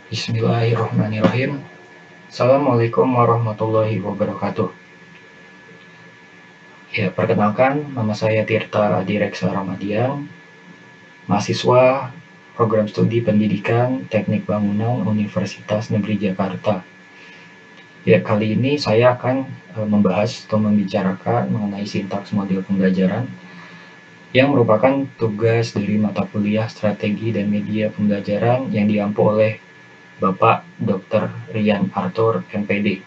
Bismillahirrahmanirrahim. Assalamualaikum warahmatullahi wabarakatuh. Ya, perkenalkan, nama saya Tirta Direksa Ramadian, mahasiswa Program Studi Pendidikan Teknik Bangunan Universitas Negeri Jakarta. Ya, kali ini saya akan membahas atau membicarakan mengenai sintaks model pembelajaran yang merupakan tugas dari mata kuliah Strategi dan Media Pembelajaran yang diampu oleh Bapak Dr. Rian Arthur, MPD.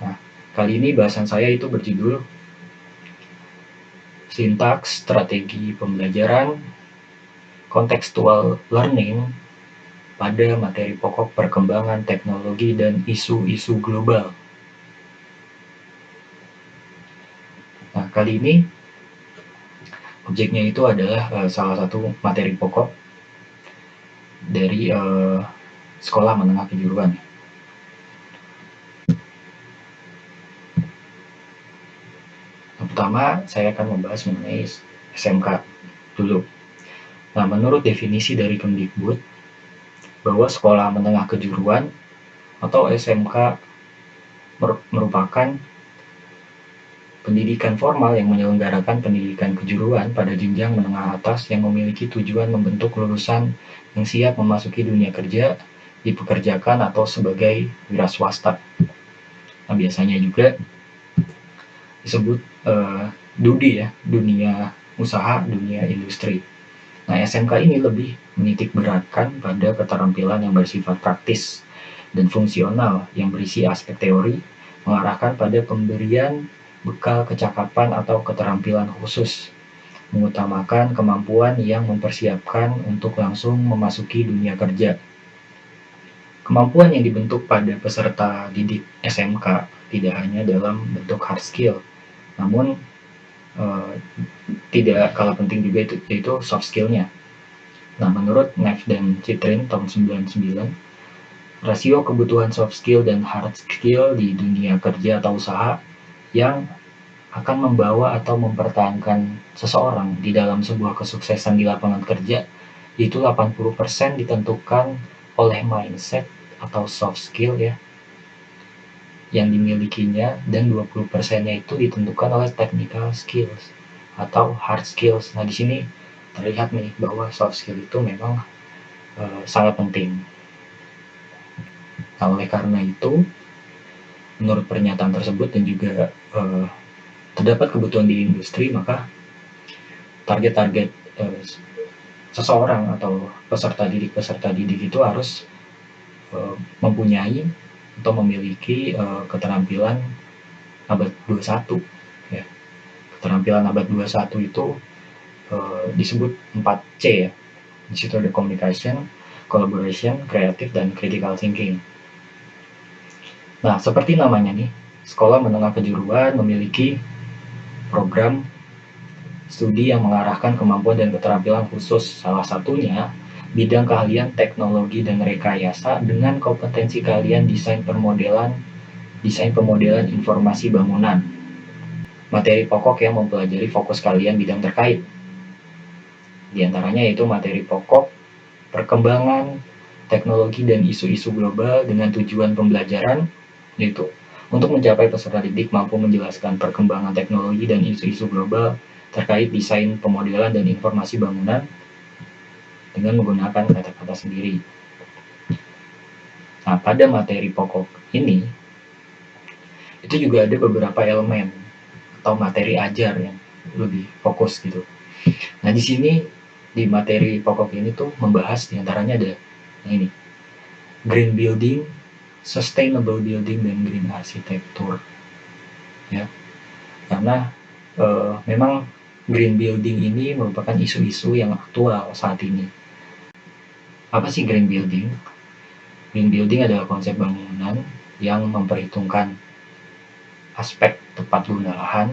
Nah, kali ini bahasan saya itu berjudul Sintaks Strategi Pembelajaran Contextual Learning pada materi pokok perkembangan teknologi dan isu-isu global. Nah, kali ini objeknya itu adalah salah satu materi pokok dari sekolah menengah kejuruan. Yang pertama, saya akan membahas mengenai SMK dulu. Nah, menurut definisi dari Kemdikbud, bahwa sekolah menengah kejuruan atau SMK merupakan pendidikan formal yang menyelenggarakan pendidikan kejuruan pada jenjang menengah atas yang memiliki tujuan membentuk lulusan yang siap memasuki dunia kerja, dipekerjakan atau sebagai wira swasta. Nah, biasanya juga disebut DUDI ya, dunia usaha, dunia industri. Nah, SMK ini lebih menitik beratkan pada keterampilan yang bersifat praktis dan fungsional yang berisi aspek teori, mengarahkan pada pemberian bekal kecakapan atau keterampilan khusus, mengutamakan kemampuan yang mempersiapkan untuk langsung memasuki dunia kerja. Kemampuan yang dibentuk pada peserta didik SMK tidak hanya dalam bentuk hard skill, namun tidak kalah penting juga yaitu soft skill-nya. Nah, menurut Neff dan Citrin tahun 99, rasio kebutuhan soft skill dan hard skill di dunia kerja atau usaha yang akan membawa atau mempertahankan seseorang di dalam sebuah kesuksesan di lapangan kerja itu 80% ditentukan oleh mindset atau soft skill ya yang dimilikinya, dan 20%-nya itu ditentukan oleh technical skills atau hard skills. Nah, di sini terlihat nih bahwa soft skill itu memang sangat penting. Nah, oleh karena itu, menurut pernyataan tersebut dan juga terdapat kebutuhan di industri, maka target-target seseorang atau peserta didik itu harus mempunyai atau memiliki keterampilan abad 21 ya. Keterampilan abad 21 itu disebut 4C ya. Di situ ada communication, collaboration, creative, dan critical thinking. Nah, seperti namanya nih, sekolah menengah kejuruan memiliki program studi yang mengarahkan kemampuan dan keterampilan khusus. Salah satunya bidang keahlian teknologi dan rekayasa dengan kompetensi keahlian desain pemodelan informasi bangunan. Materi pokok yang mempelajari fokus kalian bidang terkait. Di antaranya yaitu materi pokok perkembangan teknologi dan isu-isu global dengan tujuan pembelajaran, yaitu untuk mencapai peserta didik mampu menjelaskan perkembangan teknologi dan isu-isu global terkait desain pemodelan dan informasi bangunan dengan menggunakan kata-kata sendiri. Nah, pada materi pokok ini itu juga ada beberapa elemen atau materi ajar yang lebih fokus gitu. Nah, di sini di materi pokok ini tuh membahas diantaranya ada ini, green building, sustainable building, dan green architecture ya. Karena memang green building ini merupakan isu-isu yang aktual saat ini. Apa sih green building? Green building adalah konsep bangunan yang memperhitungkan aspek tepat guna lahan,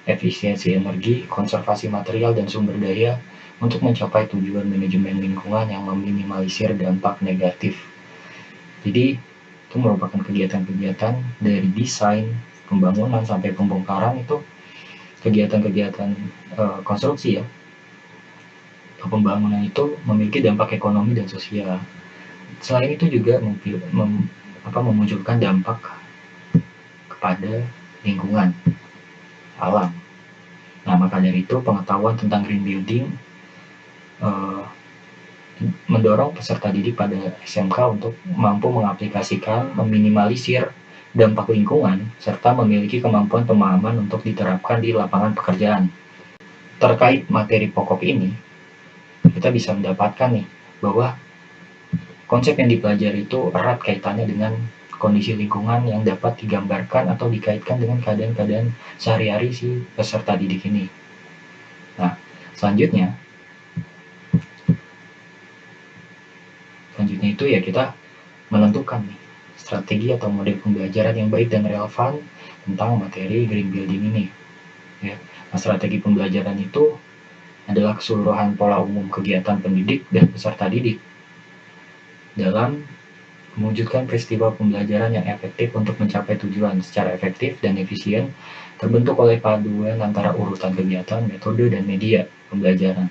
efisiensi energi, konservasi material dan sumber daya untuk mencapai tujuan manajemen lingkungan yang meminimalisir dampak negatif. Jadi itu merupakan kegiatan-kegiatan dari desain, pembangunan sampai pembongkaran, itu kegiatan-kegiatan konstruksi ya, pembangunan itu memiliki dampak ekonomi dan sosial. Selain itu juga memunculkan dampak kepada lingkungan, alam. Nah, maka dari itu pengetahuan tentang green building mendorong peserta didik pada SMK untuk mampu mengaplikasikan, meminimalisir dampak lingkungan, serta memiliki kemampuan pemahaman untuk diterapkan di lapangan pekerjaan. Terkait materi pokok ini, kita bisa mendapatkan nih bahwa konsep yang dipelajari itu erat kaitannya dengan kondisi lingkungan yang dapat digambarkan atau dikaitkan dengan keadaan-keadaan sehari-hari si peserta didik ini. Nah, selanjutnya itu ya kita menentukan nih strategi atau model pembelajaran yang baik dan relevan tentang materi green building ini. Ya. Nah, strategi pembelajaran itu adalah keseluruhan pola umum kegiatan pendidik dan peserta didik dalam mewujudkan peristiwa pembelajaran yang efektif untuk mencapai tujuan secara efektif dan efisien, terbentuk oleh paduan antara urutan kegiatan, metode, dan media pembelajaran.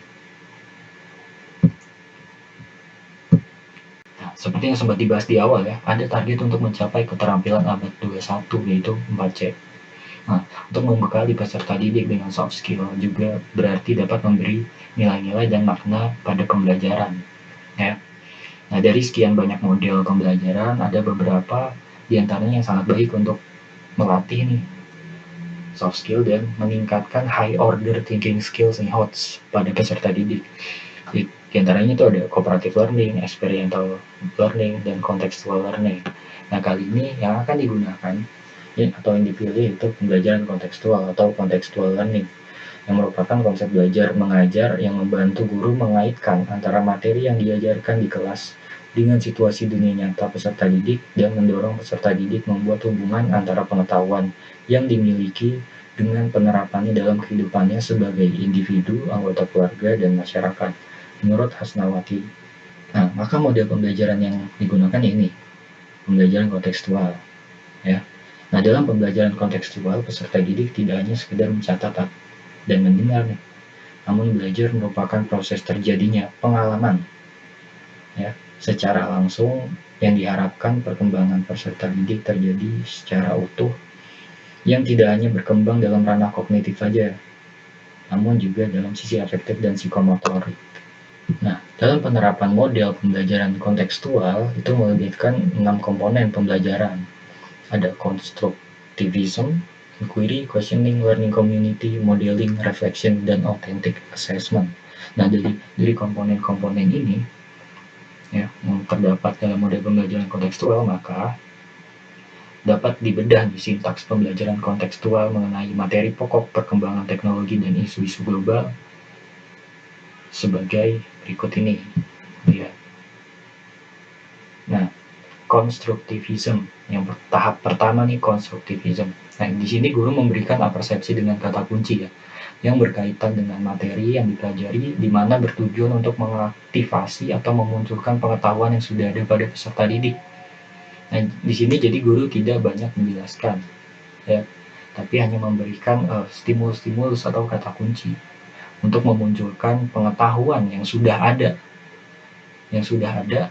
Nah, seperti yang sempat dibahas di awal ya, ada target untuk mencapai keterampilan abad 21 yaitu 4C. Nah, untuk membekali peserta didik dengan soft skill juga berarti dapat memberi nilai-nilai dan makna pada pembelajaran. Ya. Nah, dari sekian banyak model pembelajaran, ada beberapa diantaranya yang sangat baik untuk melatih nih soft skill dan meningkatkan high order thinking skills nih HOTS pada peserta didik. Di antaranya itu ada cooperative learning, experiential learning, dan contextual learning. Nah, kali ini yang akan digunakan atau yang dipilih itu pembelajaran kontekstual atau contextual learning, yang merupakan konsep belajar mengajar yang membantu guru mengaitkan antara materi yang diajarkan di kelas dengan situasi dunia nyata peserta didik dan mendorong peserta didik membuat hubungan antara pengetahuan yang dimiliki dengan penerapannya dalam kehidupannya sebagai individu, anggota keluarga, dan masyarakat, menurut Hasnawati. Nah, maka model pembelajaran yang digunakan ini, pembelajaran kontekstual. Ya. Nah, dalam pembelajaran kontekstual, peserta didik tidak hanya sekedar mencatat dan mendengar nih, namun belajar merupakan proses terjadinya pengalaman ya secara langsung yang diharapkan perkembangan peserta didik terjadi secara utuh yang tidak hanya berkembang dalam ranah kognitif saja, namun juga dalam sisi afektif dan psikomotorik. Nah, dalam penerapan model pembelajaran kontekstual itu melibatkan 6 komponen pembelajaran. Ada constructivism, inquiry, questioning, learning community, modeling, reflection, dan authentic assessment. Nah, dari komponen-komponen ini ya, yang terdapat dalam model pembelajaran kontekstual, maka dapat dibedah di sintaks pembelajaran kontekstual mengenai materi pokok perkembangan teknologi dan isu-isu global sebagai berikut ini. Ya. Nah, konstruktivism yang tahap pertama nih, konstruktivism. Nah, di sini guru memberikan persepsi dengan kata kunci ya, yang berkaitan dengan materi yang dipelajari, di mana bertujuan untuk mengaktifasi atau memunculkan pengetahuan yang sudah ada pada peserta didik. Nah, di sini jadi guru tidak banyak menjelaskan, ya, tapi hanya memberikan stimulus-stimulus atau kata kunci untuk memunculkan pengetahuan yang sudah ada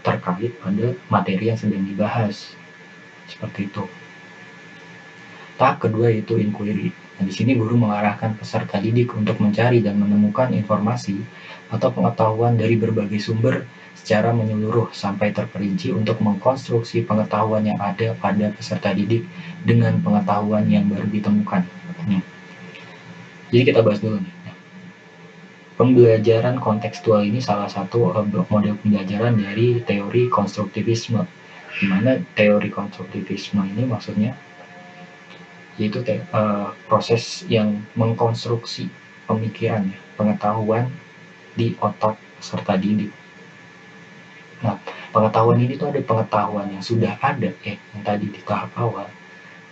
terkait pada materi yang sedang dibahas. Seperti itu. Tahap kedua yaitu inquiry. Nah, di sini guru mengarahkan peserta didik untuk mencari dan menemukan informasi atau pengetahuan dari berbagai sumber secara menyeluruh sampai terperinci untuk mengkonstruksi pengetahuan yang ada pada peserta didik dengan pengetahuan yang baru ditemukan. Jadi kita bahas dulu nih. Pembelajaran kontekstual ini salah satu model pembelajaran dari teori konstruktivisme, di mana teori konstruktivisme ini maksudnya yaitu proses yang mengkonstruksi pemikiran, pengetahuan di otak peserta didik. Nah, pengetahuan ini tuh ada pengetahuan yang sudah ada yang tadi di tahap awal,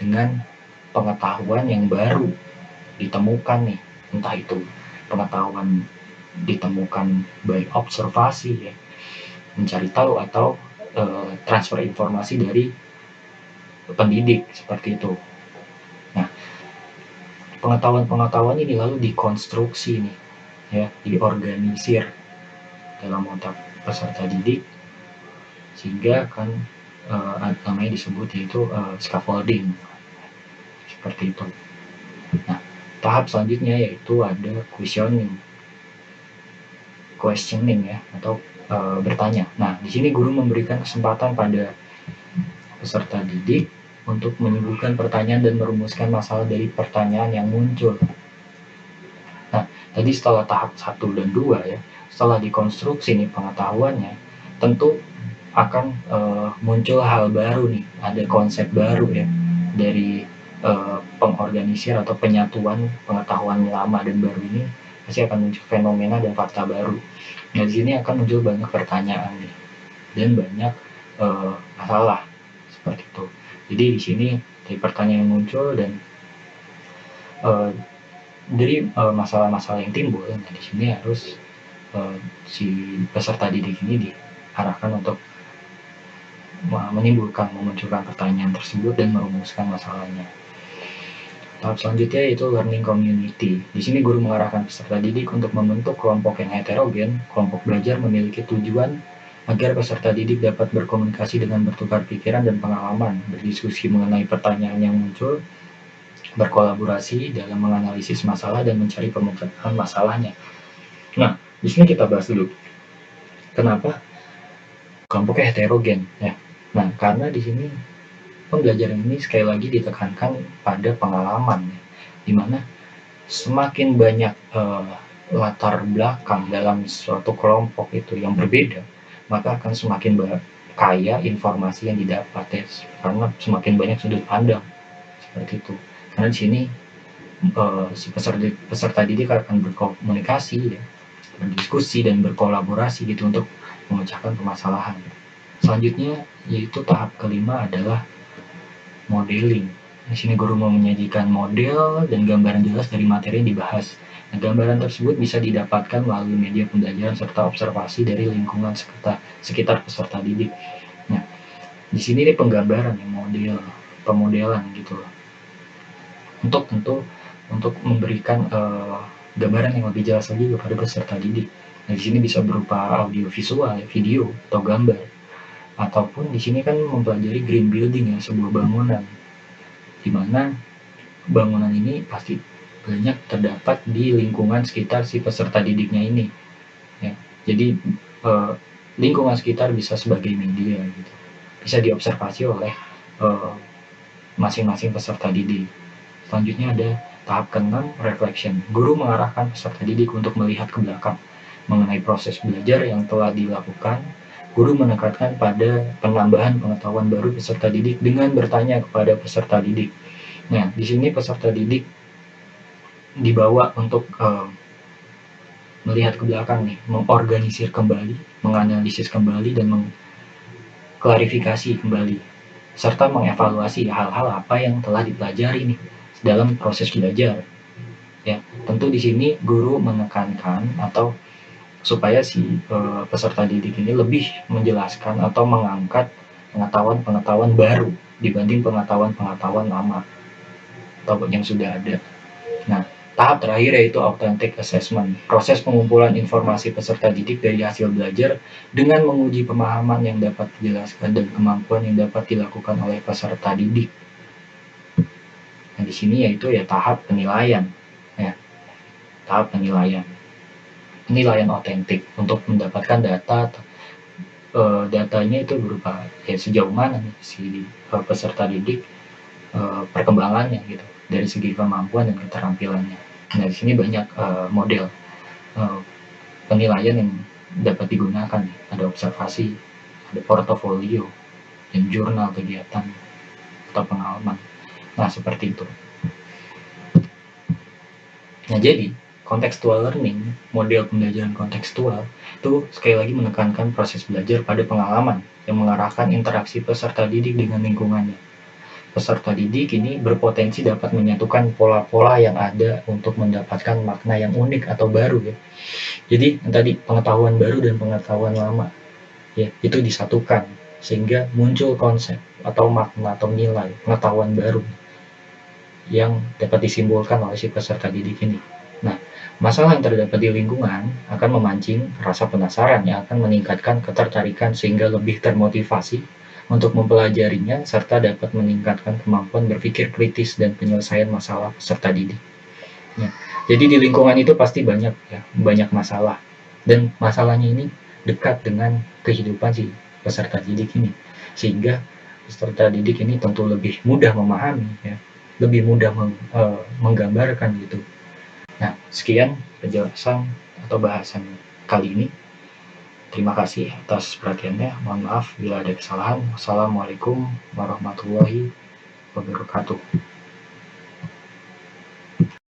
dengan pengetahuan yang baru ditemukan nih, entah itu pengetahuan ditemukan baik observasi mencari tahu atau transfer informasi dari pendidik seperti itu. Nah, pengetahuan-pengetahuan ini lalu dikonstruksi nih, ya, diorganisir dalam otak peserta didik sehingga akan namanya disebut yaitu scaffolding, seperti itu. Nah, tahap selanjutnya yaitu ada questioning ya, atau bertanya. Nah, di sini guru memberikan kesempatan pada peserta didik untuk menyuguhkan pertanyaan dan merumuskan masalah dari pertanyaan yang muncul. Nah, tadi setelah tahap 1 dan 2 ya, setelah dikonstruksi nih pengetahuannya, tentu akan muncul hal baru nih, ada konsep baru ya dari pengorganisir atau penyatuan pengetahuan lama dan baru ini, pasti akan muncul fenomena dan fakta baru. Nah, di sini akan muncul banyak pertanyaan nih dan banyak masalah seperti itu. Jadi di sini dari pertanyaan yang muncul dan dari masalah-masalah yang timbul, nah di sini harus si peserta didik ini diarahkan untuk memunculkan pertanyaan tersebut dan merumuskan masalahnya. Tahap selanjutnya yaitu learning community. Di sini guru mengarahkan peserta didik untuk membentuk kelompok yang heterogen. Kelompok belajar memiliki tujuan agar peserta didik dapat berkomunikasi dengan bertukar pikiran dan pengalaman, berdiskusi mengenai pertanyaan yang muncul, berkolaborasi dalam menganalisis masalah dan mencari pemecahan masalahnya. Nah, di sini kita bahas dulu kenapa kelompoknya heterogen ya. Nah, karena di sini pembelajaran ini sekali lagi ditekankan pada pengalaman ya, dimana semakin banyak latar belakang dalam suatu kelompok itu yang berbeda, maka akan semakin kaya informasi yang didapat ya, karena semakin banyak sudut pandang seperti itu. Karena di sini si peserta didik akan berkomunikasi ya, berdiskusi dan berkolaborasi gitu untuk memecahkan permasalahan. Selanjutnya yaitu tahap kelima adalah modeling. Di sini guru mau menyajikan model dan gambaran jelas dari materi yang dibahas. Nah, gambaran tersebut bisa didapatkan melalui media pembelajaran serta observasi dari lingkungan sekitar peserta didik. Nah, di sini nih penggambaran yang model, pemodelan gitu loh. Untuk memberikan gambaran yang lebih jelas lagi kepada peserta didik. Nah, di sini bisa berupa audio visual, video atau gambar. Ataupun di sini kan mempelajari green building ya, sebuah bangunan, di mana bangunan ini pasti banyak terdapat di lingkungan sekitar si peserta didiknya ini ya. Jadi lingkungan sekitar bisa sebagai media gitu, bisa diobservasi oleh masing-masing peserta didik. Selanjutnya ada tahap ke-6, reflection. Guru mengarahkan peserta didik untuk melihat ke belakang mengenai proses belajar yang telah dilakukan. Guru menekankan pada penambahan pengetahuan baru peserta didik dengan bertanya kepada peserta didik. Nah, di sini peserta didik dibawa untuk melihat ke belakang nih, mengorganisir kembali, menganalisis kembali, dan mengklarifikasi kembali, serta mengevaluasi hal-hal apa yang telah dipelajari nih dalam proses belajar. Ya, tentu di sini guru menekankan atau supaya si peserta didik ini lebih menjelaskan atau mengangkat pengetahuan-pengetahuan baru dibanding pengetahuan-pengetahuan lama atau yang sudah ada. Nah, tahap terakhir yaitu authentic assessment, proses pengumpulan informasi peserta didik dari hasil belajar dengan menguji pemahaman yang dapat dijelaskan dan kemampuan yang dapat dilakukan oleh peserta didik. Nah, di sini yaitu ya tahap penilaian, ya, tahap penilaian otentik untuk mendapatkan datanya itu berupa ya sejauh mana nih si peserta didik perkembangannya gitu dari segi kemampuan dan keterampilannya. Nah, di sini banyak model penilaian yang dapat digunakan, ada observasi, ada portofolio, dan jurnal kegiatan atau pengalaman. Nah, seperti itu. Nah, jadi contextual learning, model pembelajaran kontekstual, itu sekali lagi menekankan proses belajar pada pengalaman yang mengarahkan interaksi peserta didik dengan lingkungannya. Peserta didik ini berpotensi dapat menyatukan pola-pola yang ada untuk mendapatkan makna yang unik atau baru ya. Jadi tadi pengetahuan baru dan pengetahuan lama ya itu disatukan sehingga muncul konsep atau makna atau nilai pengetahuan baru yang dapat disimbolkan oleh si peserta didik ini. Nah, Masalah yang terdapat di lingkungan akan memancing rasa penasaran yang akan meningkatkan ketertarikan sehingga lebih termotivasi untuk mempelajarinya serta dapat meningkatkan kemampuan berpikir kritis dan penyelesaian masalah peserta didik. Ya. Jadi di lingkungan itu pasti banyak masalah dan masalahnya ini dekat dengan kehidupan si peserta didik ini sehingga peserta didik ini tentu lebih mudah memahami ya, lebih mudah menggambarkan gitu. Nah, sekian penjelasan atau bahasan kali ini. Terima kasih atas perhatiannya. Mohon maaf bila ada kesalahan. Wassalamualaikum warahmatullahi wabarakatuh.